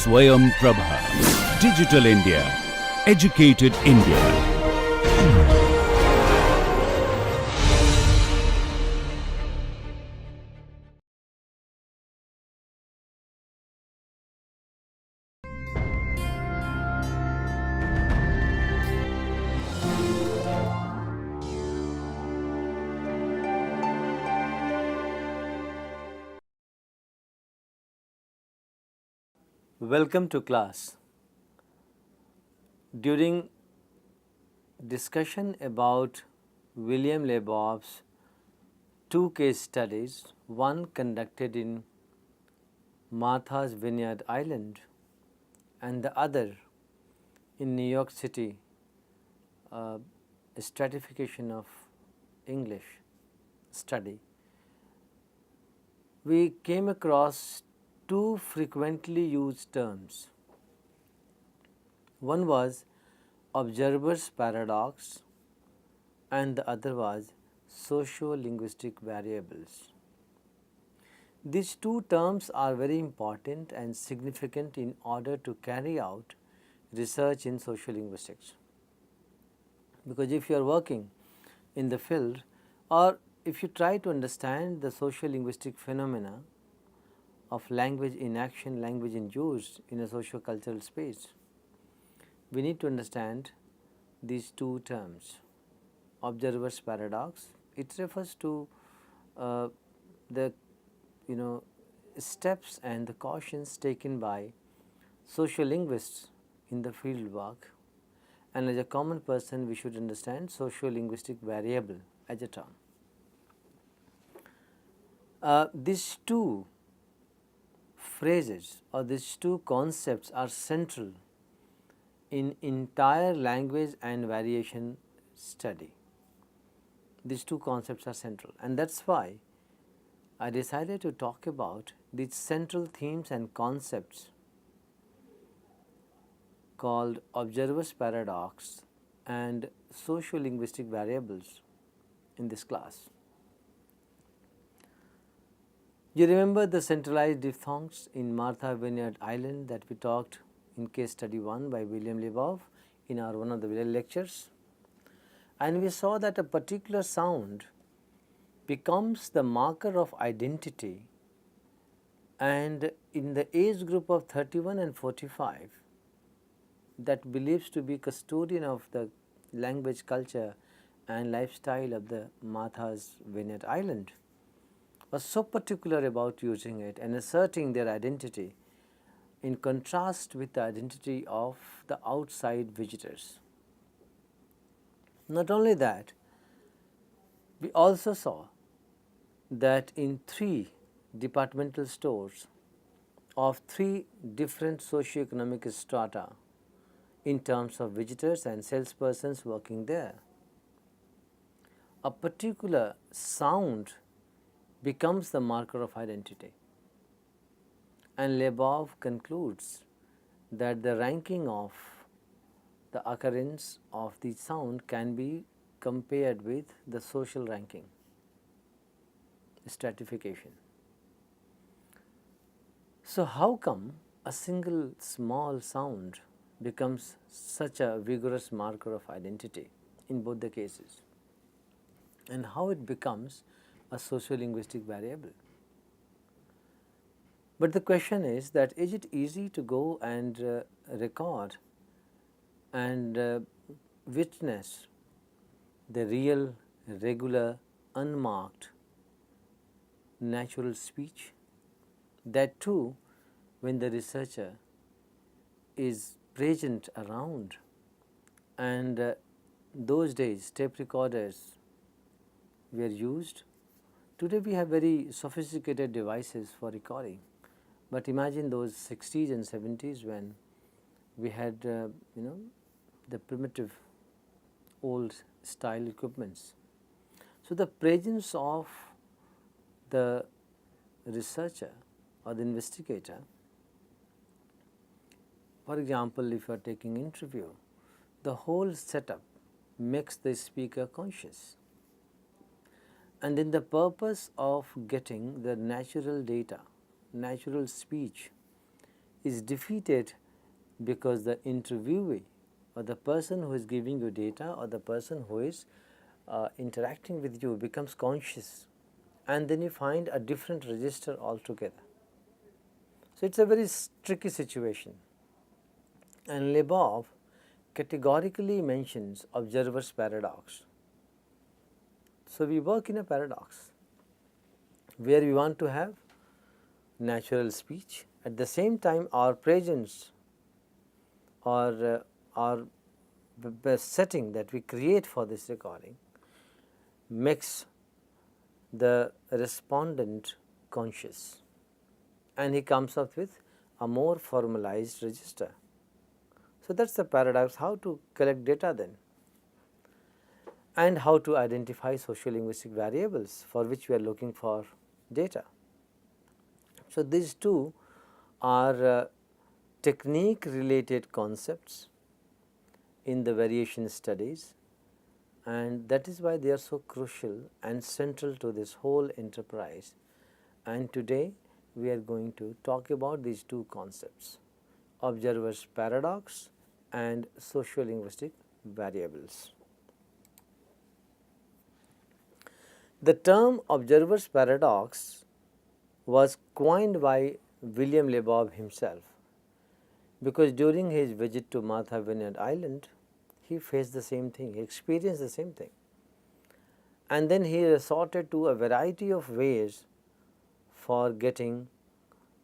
Swayam Prabha. Digital India. Educated India. Welcome to class. During discussion about William Lebow's two case studies, one conducted in Martha's Vineyard Island and the other in New York City, a stratification of English study, we came across two frequently used terms. One was observer's paradox and the other was sociolinguistic variables. These two terms are very important and significant in order to carry out research in sociolinguistics. Because if you are working in the field or if you try to understand the sociolinguistic phenomena of language in action, language in use in a socio-cultural space, we need to understand these two terms. Observer's paradox, it refers to the steps and the cautions taken by sociolinguists in the field work, and as a common person we should understand sociolinguistic variable as a term. These two phrases or these two concepts are central in entire language and variation study. These two concepts are central, and that is why I decided to talk about these central themes and concepts called observer's paradox and sociolinguistic variables in this class. You remember the centralized diphthongs in Martha Vineyard Island that we talked in case study 1 by William Lebov in our one of the lectures, and we saw that a particular sound becomes the marker of identity, and in the age group of 31 and 45 that believes to be custodian of the language, culture and lifestyle of the Martha's Vineyard Island was so particular about using it and asserting their identity in contrast with the identity of the outside visitors. Not only that, we also saw that in 3 departmental stores of 3 different socioeconomic strata in terms of visitors and salespersons working there, a particular sound becomes the marker of identity. And Lebov concludes that the ranking of the occurrence of the sound can be compared with the social ranking, stratification. So, how come a single small sound becomes such a vigorous marker of identity in both the cases, and how it becomes a sociolinguistic variable? But the question is that is it easy to go and record and witness the real, regular, unmarked natural speech? That too when the researcher is present around, and those days tape recorders were used. Today we have very sophisticated devices for recording, but imagine those 60s and 70s when we had the primitive old style equipments. So, the presence of the researcher or the investigator, for example, if you are taking interview, the whole setup makes the speaker conscious, and in the purpose of getting the natural data, natural speech is defeated because the interviewee or the person who is giving you data or the person who is interacting with you becomes conscious, and then you find a different register altogether. So, it is a very tricky situation, and Lebov categorically mentions observer's paradox. So, we work in a paradox where we want to have natural speech, at the same time our presence or our setting that we create for this recording makes the respondent conscious, and he comes up with a more formalized register. So, that is the paradox, how to collect data then, and how to identify sociolinguistic variables for which we are looking for data. So, these two are technique related concepts in the variation studies, and that is why they are so crucial and central to this whole enterprise. And today we are going to talk about these two concepts, observer's paradox and sociolinguistic variables. The term observer's paradox was coined by William Lebov himself, because during his visit to Martha Vineyard Island, he faced the same thing, he experienced the same thing, and then he resorted to a variety of ways for getting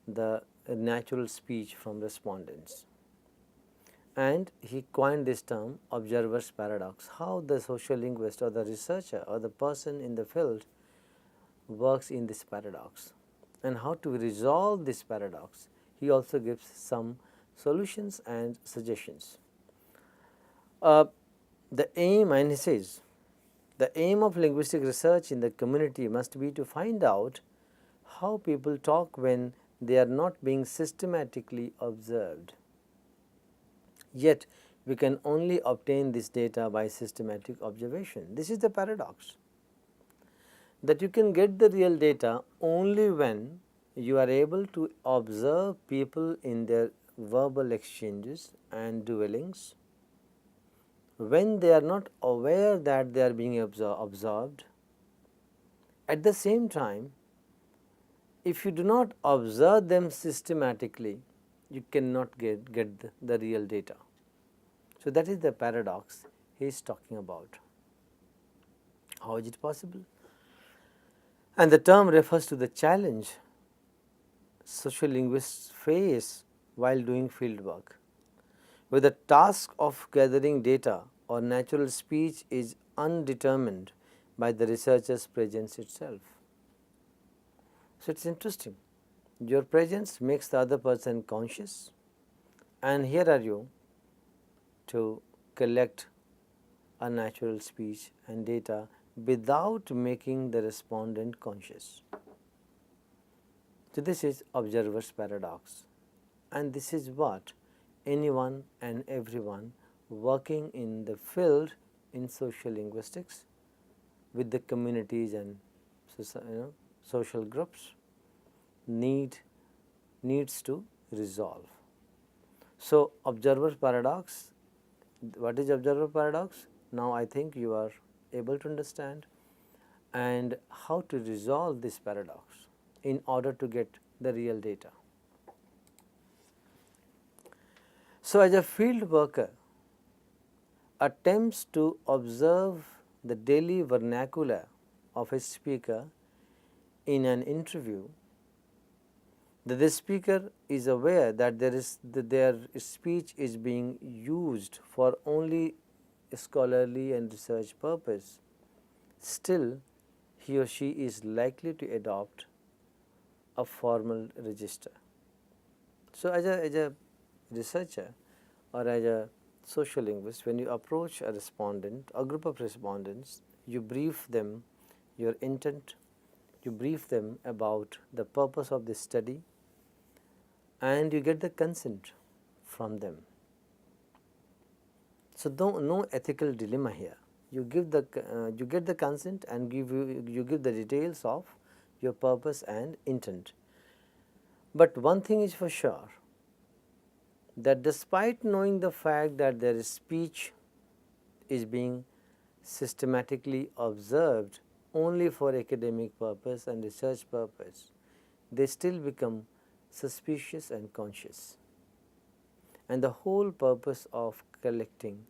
the natural speech from respondents, and he coined this term observer's paradox, how the sociolinguist or the researcher or the person in the field works in this paradox and how to resolve this paradox. He also gives some solutions and suggestions. The aim, and he says, the aim of linguistic research in the community must be to find out how people talk when they are not being systematically observed. Yet, we can only obtain this data by systematic observation. This is the paradox, that you can get the real data only when you are able to observe people in their verbal exchanges and dwellings, when they are not aware that they are being observed. At the same time, if you do not observe them systematically, you cannot get the real data. So, that is the paradox he is talking about. How is it possible? And the term refers to the challenge sociolinguists face while doing field work, where the task of gathering data or natural speech is undetermined by the researcher's presence itself. So, it is interesting, your presence makes the other person conscious, and here are you to collect a natural speech and data without making the respondent conscious. So, this is observer's paradox, and this is what anyone and everyone working in the field in sociolinguistics with the communities and social groups needs to resolve. So, observer's paradox, what is observer paradox? Now, I think you are able to understand, and how to resolve this paradox in order to get the real data. So, as a field worker attempts to observe the daily vernacular of a speaker in an interview, the speaker is aware that their speech is being used for only scholarly and research purpose, still he or she is likely to adopt a formal register. So, as a researcher or as a sociolinguist, when you approach a respondent, a group of respondents, you brief them your intent, you brief them about the purpose of this study, and you get the consent from them. So, no ethical dilemma here. You give you get the consent and you give the details of your purpose and intent. But one thing is for sure, that despite knowing the fact that their speech is being systematically observed only for academic purpose and research purpose, they still become suspicious and conscious. And the whole purpose of collecting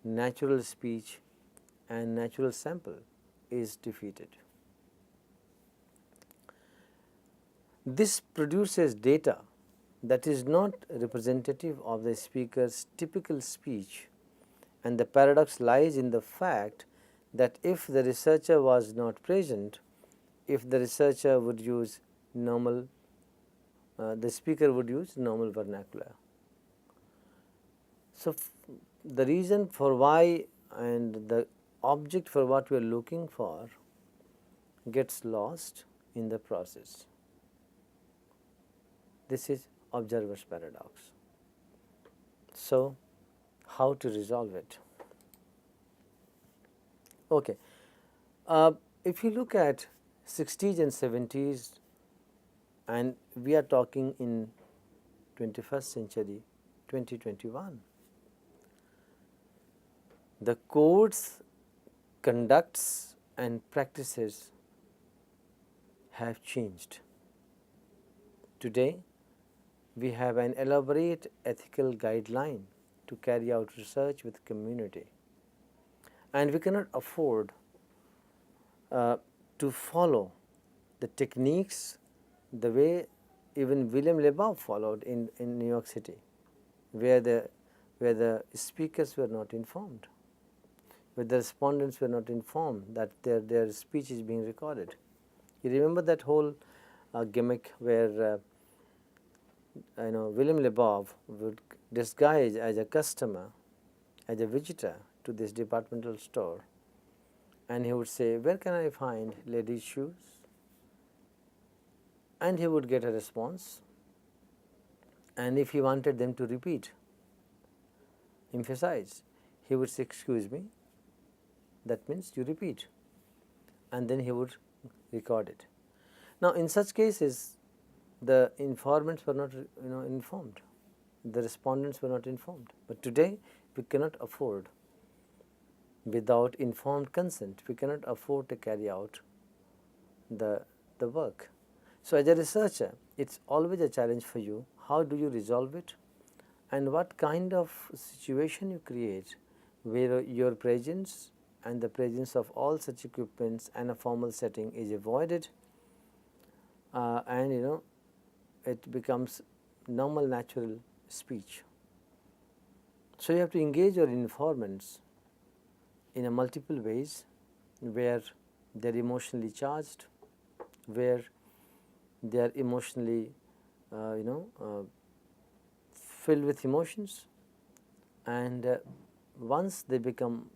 natural speech and natural sample is defeated. This produces data that is not representative of the speaker's typical speech, and the paradox lies in the fact that if the researcher was not present, if the researcher would use normal, the speaker would use normal vernacular. So, the reason for why and the object for what we are looking for gets lost in the process. This is observer's paradox. So, how to resolve it? Okay. If you look at 60s and 70s, and we are talking in 21st century, 2021, the codes, conducts and practices have changed. Today, we have an elaborate ethical guideline to carry out research with community, and we cannot afford to follow the techniques the way even William Lebov followed in New York City, where the speakers were not informed, where the respondents were not informed that their speech is being recorded. You remember that whole gimmick where William Lebov would disguise as a customer, as a visitor to this departmental store, and he would say, "Where can I find ladies' shoes?" And he would get a response, and if he wanted them to repeat, emphasize, he would say, "Excuse me, that means you repeat," and then he would record it. Now, in such cases, the informants were not informed, the respondents were not informed. But today, we cannot afford, without informed consent, we cannot afford to carry out the work. So, as a researcher, it's always a challenge for you. How do you resolve it, and what kind of situation you create where your presence and the presence of all such equipments and a formal setting is avoided, and it becomes normal, natural speech. So, you have to engage your informants in a multiple ways, where they are emotionally charged, where they are emotionally filled with emotions, and once they become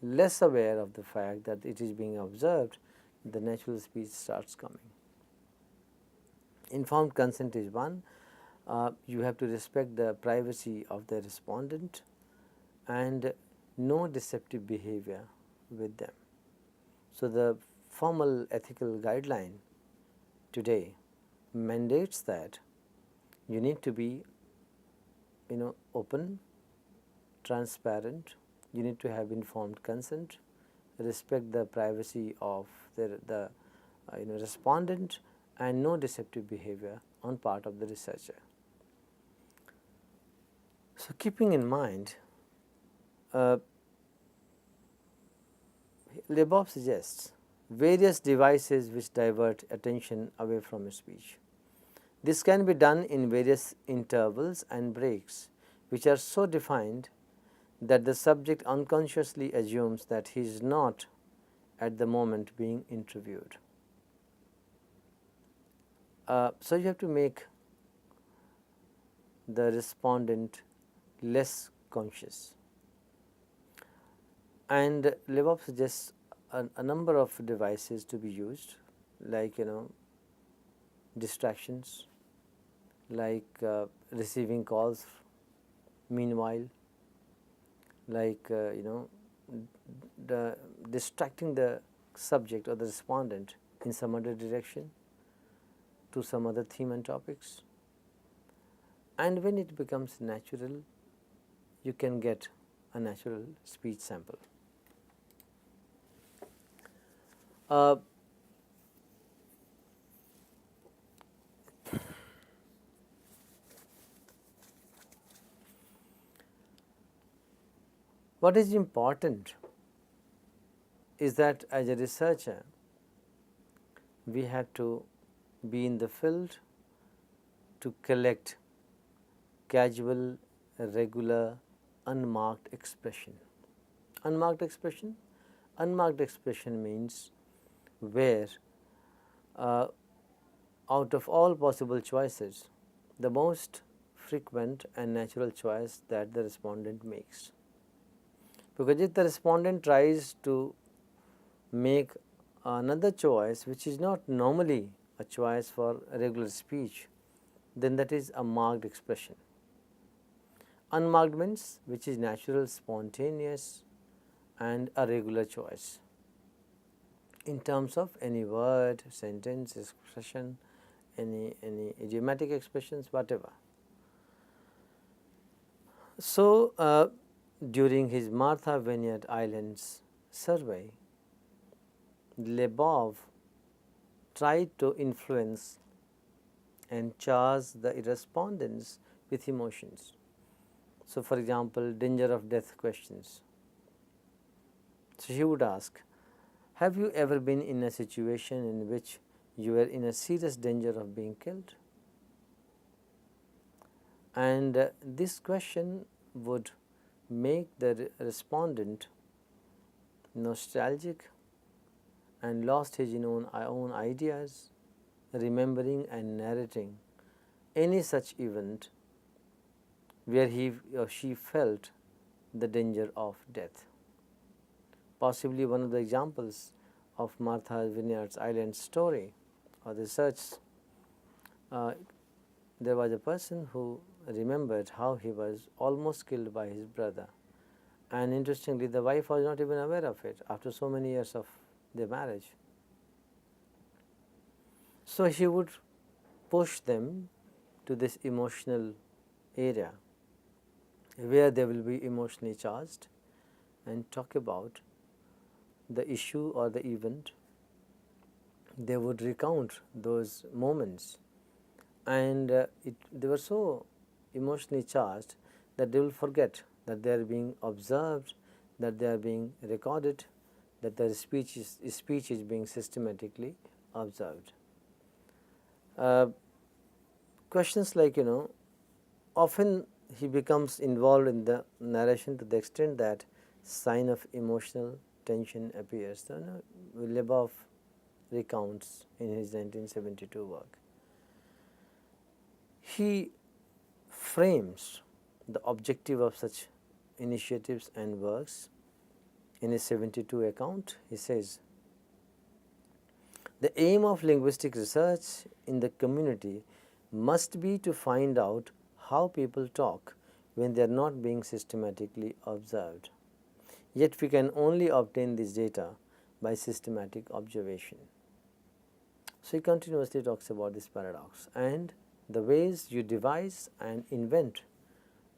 less aware of the fact that it is being observed, the natural speech starts coming. Informed consent is one. You have to respect the privacy of the respondent and no deceptive behavior with them. So, the formal ethical guideline today mandates that you need to be open, transparent, you need to have informed consent, respect the privacy of the respondent, and no deceptive behavior on part of the researcher. So, keeping in mind, Lebov suggests various devices which divert attention away from speech. This can be done in various intervals and breaks, which are so defined that the subject unconsciously assumes that he is not at the moment being interviewed. So, you have to make the respondent less conscious, and Lebov suggests a number of devices to be used, like distractions, like receiving calls meanwhile, like the distracting the subject or the respondent in some other direction to some other theme and topics, and when it becomes natural, you can get a natural speech sample. What is important is that as a researcher, we have to be in the field to collect casual, regular, unmarked expression. Unmarked expression? Unmarked expression means where out of all possible choices, the most frequent and natural choice that the respondent makes. Because if the respondent tries to make another choice which is not normally a choice for regular speech, then that is a marked expression. Unmarked means which is natural, spontaneous and a regular choice in terms of any word, sentence, expression, any idiomatic expressions, whatever. So, during his Martha Vineyard Islands survey, Lebov tried to influence and charge the respondents with emotions. So, for example, danger of death questions. So, he would ask, have you ever been in a situation in which you were in a serious danger of being killed? And this question would make the respondent nostalgic and lost his own ideas, remembering and narrating any such event where he or she felt the danger of death. Possibly one of the examples of Martha Vineyard's Island story or research, there was a person who remembered how he was almost killed by his brother, and interestingly the wife was not even aware of it after so many years of their marriage. So, he would push them to this emotional area where they will be emotionally charged and talk about the issue or the event. They would recount those moments, and they were so emotionally charged that they will forget that they are being observed, that they are being recorded, that their speech is being systematically observed. Questions like, often he becomes involved in the narration to the extent that sign of emotional tension appears. So, Lebov recounts in his 1972 work. He frames the objective of such initiatives and works in his 72 account. He says, the aim of linguistic research in the community must be to find out how people talk when they are not being systematically observed. Yet we can only obtain this data by systematic observation. So, he continuously talks about this paradox and the ways you devise and invent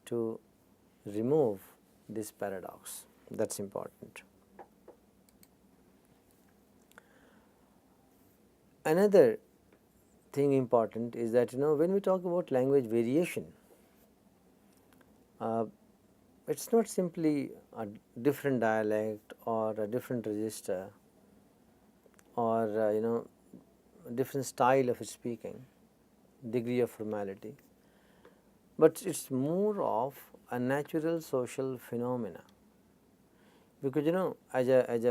to remove this paradox. That is important. Another thing important is that when we talk about language variation, it is not simply a different dialect or a different register or different style of speaking, degree of formality, but it is more of a natural social phenomena. Because as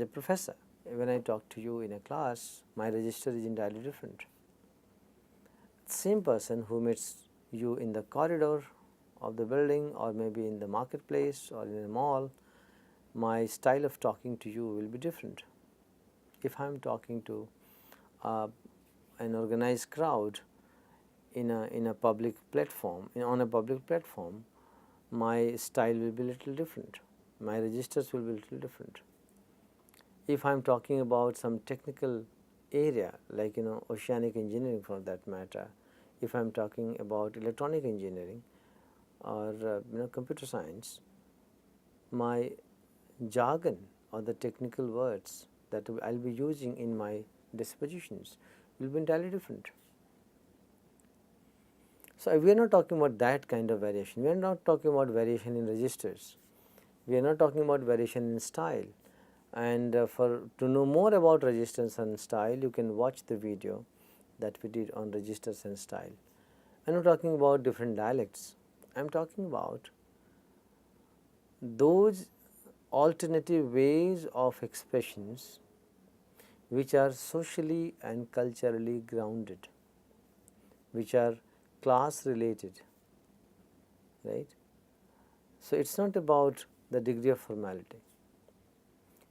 a professor, when I talk to you in a class, my register is entirely different. Same person who meets you in the corridor of the building or maybe in the marketplace or in a mall, my style of talking to you will be different. If I am talking to an organized crowd in a public platform, on a public platform, my style will be little different, my registers will be little different. If I am talking about some technical area like oceanic engineering for that matter, if I am talking about electronic engineering or computer science, my jargon or the technical words that I will be using in my dispositions will be entirely different. So, we are not talking about that kind of variation. We are not talking about variation in registers. We are not talking about variation in style. And to know more about registers and style, you can watch the video that we did on registers and style. I am not talking about different dialects. I am talking about those alternative ways of expressions which are socially and culturally grounded, which are class related, right. So, it is not about the degree of formality,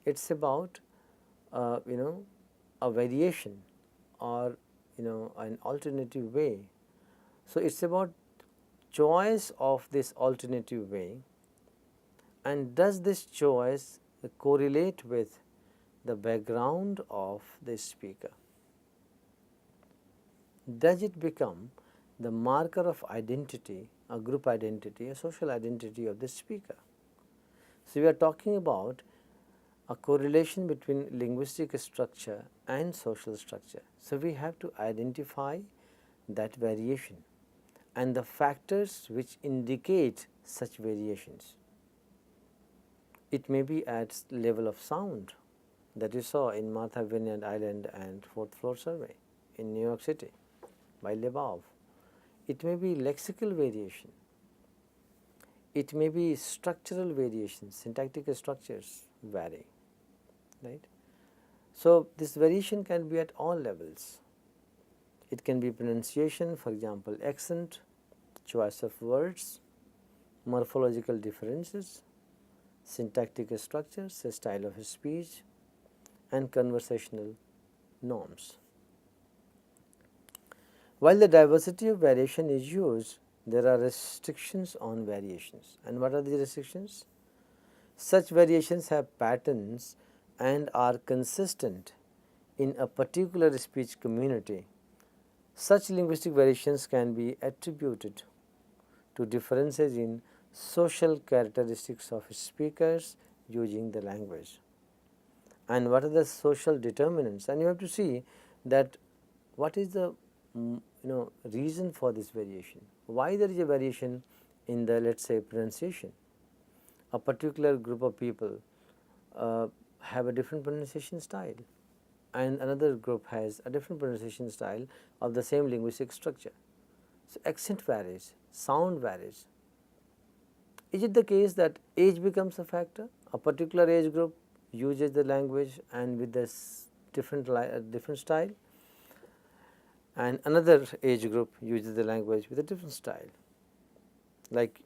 it is about a variation or an alternative way. So, it is about choice of this alternative way, and does this choice correlate with the background of the speaker? Does it become the marker of identity, a group identity, a social identity of the speaker? So, we are talking about a correlation between linguistic structure and social structure. So, we have to identify that variation and the factors which indicate such variations. It may be at level of sound that you saw in Martha Vineyard Island and Fourth Floor Survey in New York City by Lebov. It may be lexical variation. It may be structural variations, syntactic structures vary, right. So, this variation can be at all levels. It can be pronunciation, for example, accent, choice of words, morphological differences, syntactic structures, style of speech, and conversational norms. While the diversity of variation is used, there are restrictions on variations. And what are the restrictions? Such variations have patterns and are consistent in a particular speech community. Such linguistic variations can be attributed to differences in social characteristics of speakers using the language. And what are the social determinants? And you have to see that what is the reason for this variation. Why there is a variation in the, let us say, pronunciation? A particular group of people have a different pronunciation style, and another group has a different pronunciation style of the same linguistic structure. So, accent varies, sound varies. Is it the case that age becomes a factor? A particular age group uses the language and with this different style, and another age group uses the language with a different style. Like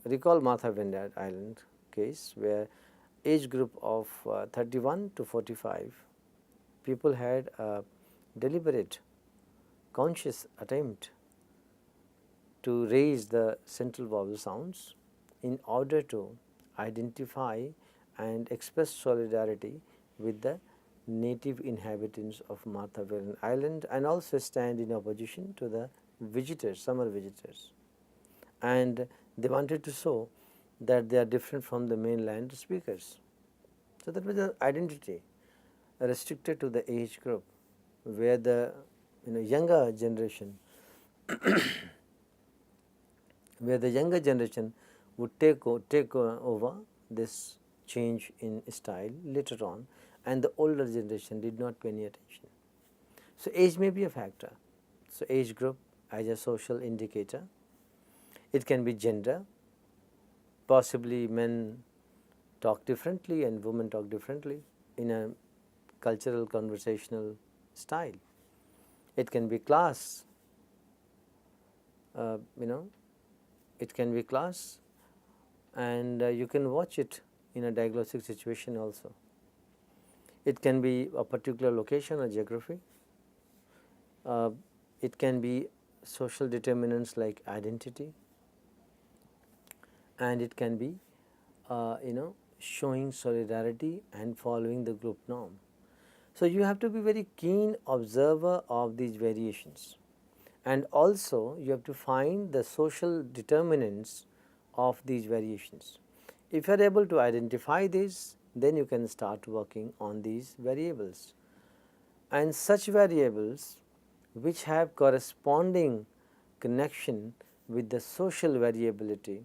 recall Martha Vineyard Island case, where age group of 31 to 45 people had a deliberate conscious attempt to raise the central vowel sounds in order to identify and express solidarity with the native inhabitants of Martha Vineyard Island, and also stand in opposition to the visitors, summer visitors. And they wanted to show that they are different from the mainland speakers. So, that was the identity restricted to the age group, where the younger generation where the younger generation would take over this change in style later on, and the older generation did not pay any attention. So, age may be a factor. So, age group as a social indicator. It can be gender, possibly men talk differently and women talk differently in a cultural conversational style. It can be class, it can be class, and you can watch it in a diagnostic situation also. It can be a particular location or geography. It can be social determinants like identity, and it can be showing solidarity and following the group norm. So, you have to be very keen observer of these variations, and also you have to find the social determinants of these variations. If you are able to identify these, then you can start working on these variables, and such variables which have corresponding connection with the social variability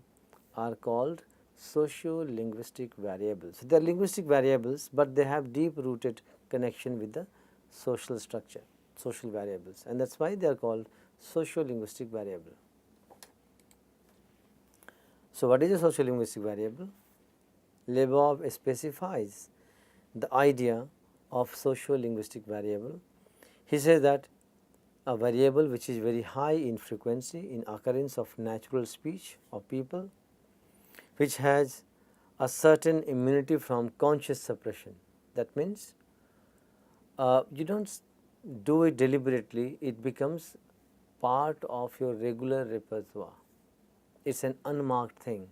are called sociolinguistic variables. They are linguistic variables, but they have deep rooted connection with the social structure, social variables, and that is why they are called sociolinguistic variable. So, what is a sociolinguistic variable? Lebov specifies the idea of sociolinguistic variable. He says that a variable which is very high in frequency in occurrence of natural speech of people, which has a certain immunity from conscious suppression. That means you do not do it deliberately, it becomes part of your regular repertoire. It is an unmarked thing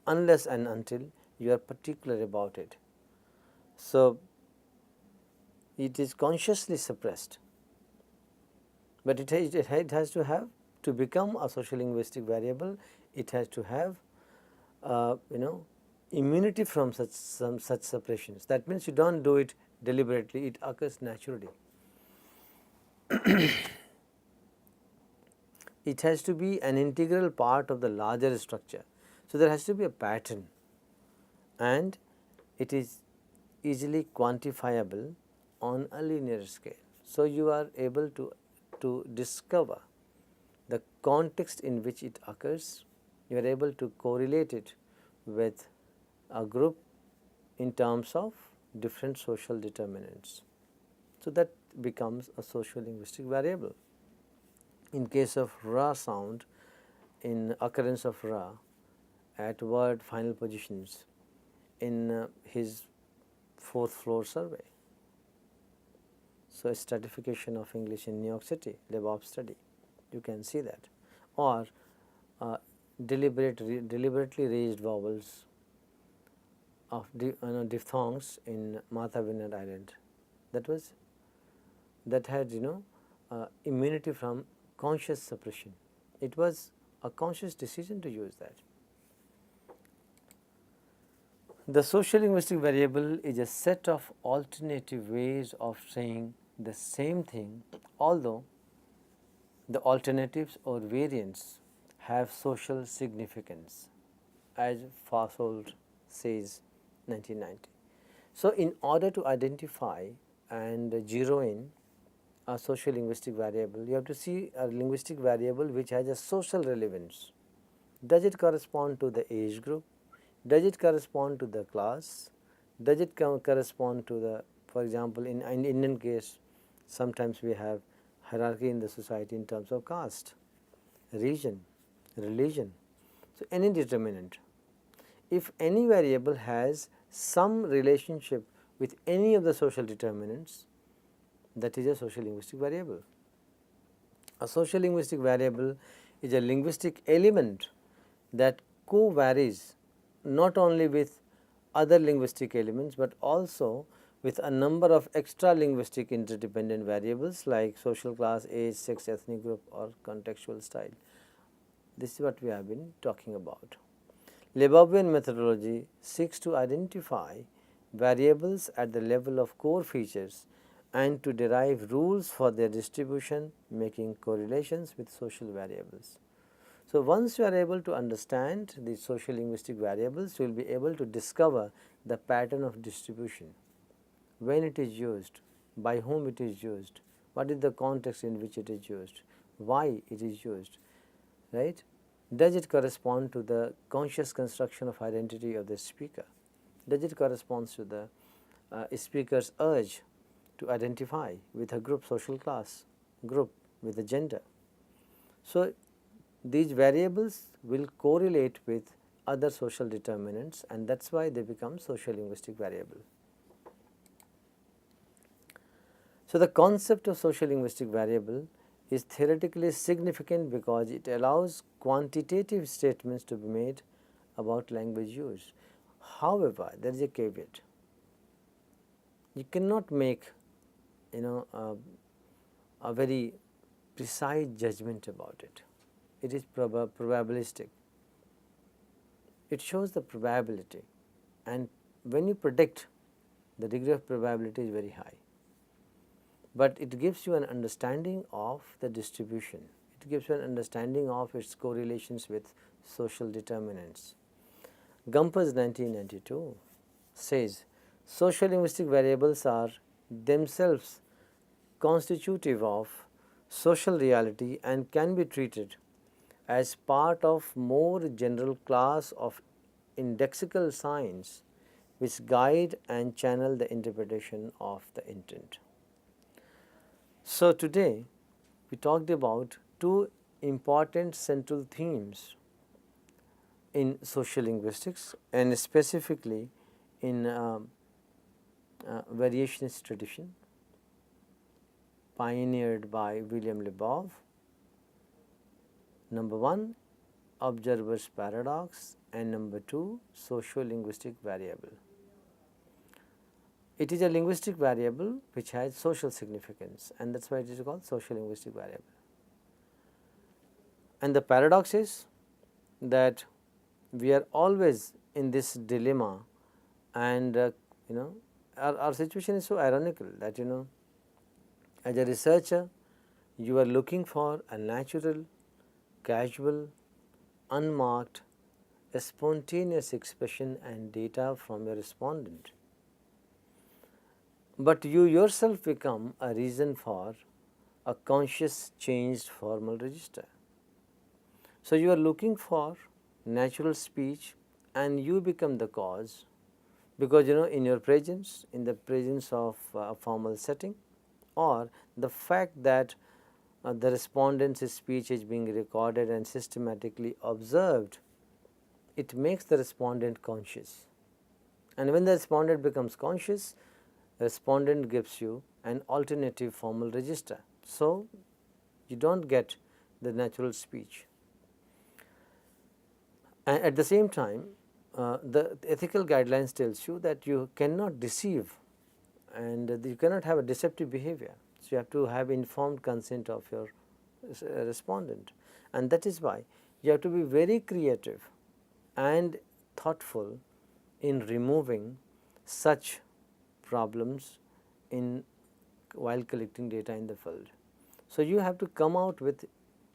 unless and until you are particular about it. So, it is consciously suppressed, but it has to have, to become a sociolinguistic variable, it has to have immunity from such suppressions. That means you do not do it deliberately, it occurs naturally. It has to be an integral part of the larger structure. So, there has to be a pattern, and it is easily quantifiable on a linear scale. So, you are able to discover the context in which it occurs, you are able to correlate it with a group in terms of different social determinants. So, that becomes a sociolinguistic variable. In case of Ra sound, in occurrence of Ra at word final positions in his 4th floor survey. So, stratification of English in New York City, Lebov study, you can see that, or deliberately raised vowels of diphthongs in Martha Vineyard Island. That had immunity from conscious suppression. It was a conscious decision to use that. The sociolinguistic variable is a set of alternative ways of saying the same thing, although the alternatives or variants have social significance, as Fasold says 1990. So, in order to identify and zero in a sociolinguistic variable, you have to see a linguistic variable which has a social relevance. Does it correspond to the age group? Does it correspond to the class? Does it correspond to the, for example, in Indian case, sometimes we have hierarchy in the society in terms of caste, region, religion. So, any determinant. If any variable has some relationship with any of the social determinants, that is a sociolinguistic variable. A sociolinguistic variable is a linguistic element that co-varies not only with other linguistic elements, but also with a number of extra linguistic interdependent variables like social class, age, sex, ethnic group, or contextual style. This is what we have been talking about. Lebovian methodology seeks to identify variables at the level of core features and to derive rules for their distribution, making correlations with social variables. So, once you are able to understand the sociolinguistic variables, you will be able to discover the pattern of distribution, when it is used, by whom it is used, what is the context in which it is used, why it is used, right? Does it correspond to the conscious construction of identity of the speaker? Does it correspond to the speaker's urge to identify with a group, social class, group, with a gender? So, these variables will correlate with other social determinants, and that is why they become sociolinguistic variable. So, the concept of sociolinguistic variable is theoretically significant because it allows quantitative statements to be made about language use. However, there is a caveat. You cannot make a very precise judgment about it. It is probabilistic. It shows the probability, and when you predict, the degree of probability is very high. But it gives you an understanding of the distribution. It gives you an understanding of its correlations with social determinants. Gumper's 1992 says sociolinguistic variables are themselves constitutive of social reality and can be treated as part of more general class of indexical signs which guide and channel the interpretation of the intent. So, today we talked about two important central themes in social linguistics and specifically in variationist tradition pioneered by William Lebov. Number one, observer's paradox, and number two, sociolinguistic variable. It is a linguistic variable which has social significance, and that is why it is called sociolinguistic variable. And the paradox is that we are always in this dilemma, and our situation is so ironical that as a researcher you are looking for a natural, casual, unmarked, a spontaneous expression and data from your respondent. But you yourself become a reason for a conscious changed formal register. So, you are looking for natural speech and you become the cause, because in your presence, in the presence of a formal setting, or the fact that the respondent's speech is being recorded and systematically observed, it makes the respondent conscious. And when the respondent becomes conscious, the respondent gives you an alternative formal register. So, you do not get the natural speech. And at the same time, the ethical guidelines tells you that you cannot deceive and you cannot have a deceptive behavior. So, you have to have informed consent of your respondent, and that is why you have to be very creative and thoughtful in removing such problems while collecting data in the field. So, you have to come out with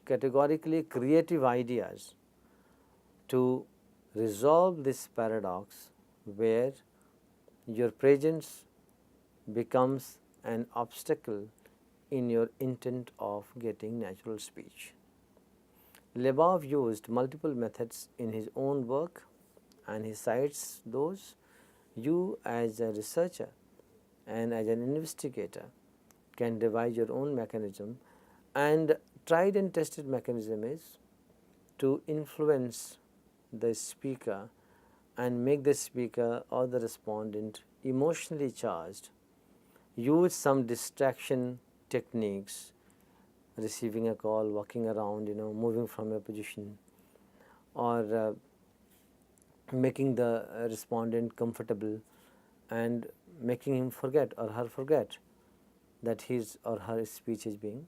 categorically creative ideas to resolve this paradox where your presence becomes an obstacle in your intent of getting natural speech. Lebov used multiple methods in his own work and he cites those. You as a researcher and as an investigator can devise your own mechanism, and tried and tested mechanism is to influence the speaker and make the speaker or the respondent emotionally charged. Use some distraction techniques, receiving a call, walking around, moving from your position, or making the respondent comfortable and making him forget or her forget that his or her speech is being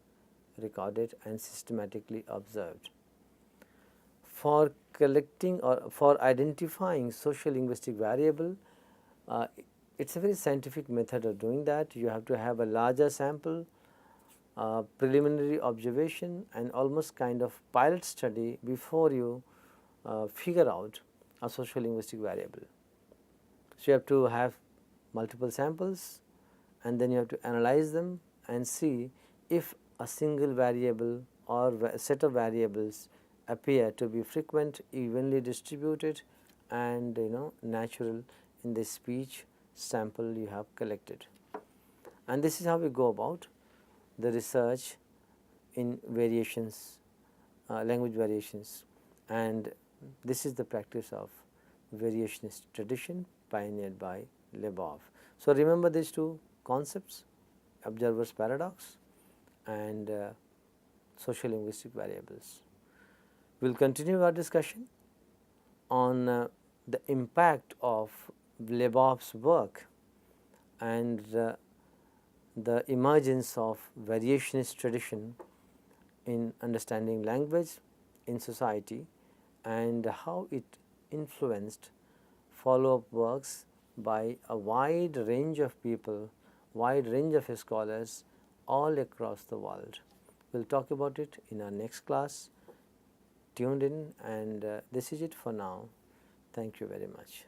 recorded and systematically observed. For collecting or for identifying sociolinguistic variable, it is a very scientific method of doing that. You have to have a larger sample, preliminary observation, and almost kind of pilot study before you figure out a sociolinguistic variable. So, you have to have multiple samples and then you have to analyze them and see if a single variable or a set of variables appear to be frequent, evenly distributed, and natural in the speech sample you have collected. And this is how we go about the research in variations, language variations, and this is the practice of variationist tradition pioneered by Lebov. So, remember these two concepts, observer's paradox and sociolinguistic variables. We will continue our discussion on the impact of Lebov's work and the emergence of variationist tradition in understanding language in society and how it influenced follow-up works by a wide range of people, wide range of scholars all across the world. We will talk about it in our next class. Tuned in, and this is it for now. Thank you very much.